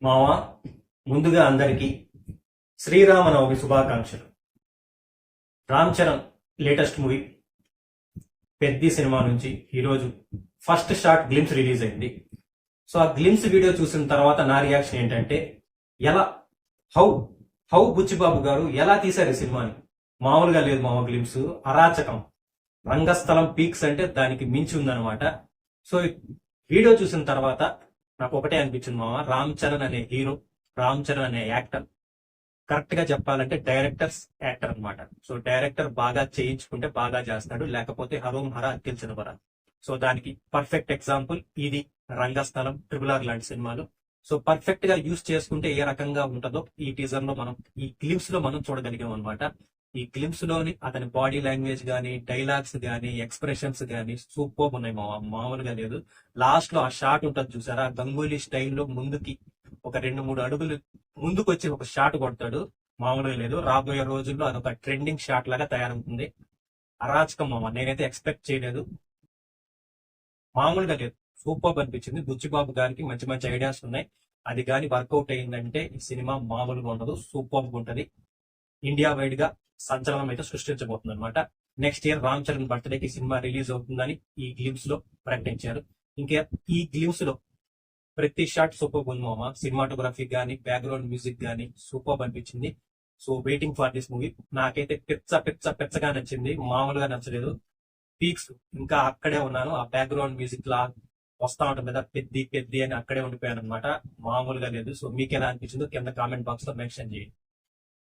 మావా, ముందుగా అందరికీ శ్రీరామనవమి శుభాకాంక్షలు. Ram Charan latest movie Peddi cinema నుంచి ఈరోజు ఫస్ట్ షార్ట్ గ్లిమ్స్ రిలీజ్ అయింది. సో ఆ గ్లిమ్స్ వీడియో చూసిన తర్వాత నా రియాక్షన్ ఏంటంటే, ఎలా హౌ హౌ బుచ్చిబాబు గారు ఎలా తీశారు ఈ సినిమాని. మామూలుగా లేదు మామ, గ్లిమ్స్ అరాచకం, రంగస్థలం పీక్స్ అంటే దానికి మించి ఉందన్నమాట. సో వీడియో చూసిన తర్వాత నాకు ఒకటే అనిపించింది మామ, రామ్ చరణ్ అనే హీరో, రామ్ చరణ్ అనే యాక్టర్, కరెక్ట్ గా చెప్పాలంటే డైరెక్టర్స్ యాక్టర్ అన్నమాట. సో డైరెక్టర్ బాగా చేయించుకుంటే బాగా చేస్తాడు, లేకపోతే హరోం హర అత్యల్చిన వర. సో దానికి పర్ఫెక్ట్ ఎగ్జాంపుల్ ఇది రంగస్థలం, ట్రిపుల్ లాంటి సినిమాలు. సో పర్ఫెక్ట్ గా యూజ్ చేసుకుంటే ఏ రకంగా ఉంటుందో ఈ టీజర్ లో మనం, ఈ గ్లిమ్స్ లో మనం చూడగలిగాం అనమాట. ఈ గ్లిమ్స్ లోని అతని బాడీ లాంగ్వేజ్ గానీ, డైలాగ్స్ గానీ, ఎక్స్ప్రెషన్స్ గానీ సూపర్ ఉన్నాయి, మామూలుగా లేదు. లాస్ట్ లో ఆ షాట్ ఉంటుంది చూసారా, గంగూలీ స్టైల్లో ముందుకి ఒక 2-3 అడుగులు ముందుకు వచ్చి ఒక షాట్ కొడతాడు, మామూలుగా లేదు. రాబోయే రోజుల్లో అదొక ట్రెండింగ్ షాట్ లాగా తయారవుతుంది. అరాచకం మామ, నేనైతే ఎక్స్పెక్ట్ చేయలేదు, మామూలుగా లేదు. సూపర్ అనిపించింది. బుచ్చిబాబు గారికి మంచి మంచి ఐడియాస్ ఉన్నాయి. అది కానీ వర్కౌట్ అయిందంటే ఈ సినిమా మామూలుగా ఉండదు, సూపర్ ఉంటుంది. ఇండియా వైడ్ గా సంచలనం అయితే సృష్టించబోతుంది అనమాట. నెక్స్ట్ ఇయర్ రామ్ చరణ్ బర్త్డేకి సినిమా రిలీజ్ అవుతుందని ఈ గ్లిమ్స్ లో ప్రకటించారు. ఇంకా ఈ గ్లిమ్స్ లో ప్రతి షాట్ సూపర్ ఉంది మామ. సినిమాటోగ్రఫీ గానీ, బ్యాక్గ్రౌండ్ మ్యూజిక్ గానీ సూపర్ అనిపించింది. So waiting for this movie. నాకైతే పెచ్చగా నచ్చింది, మామూలుగా నచ్చలేదు. పీక్స్ ఇంకా అక్కడే ఉన్నాను. ఆ బ్యాక్గ్రౌండ్ మ్యూజిక్ లా వస్తా ఉంటుంది కదా, పెద్ది పెద్ది అని అక్కడే ఉండిపోయాను అనమాట, మామూలుగా లేదు. సో మీకు ఎలా అనిపించిందో కింద కామెంట్ బాక్స్ లో మెన్షన్ చేయండి.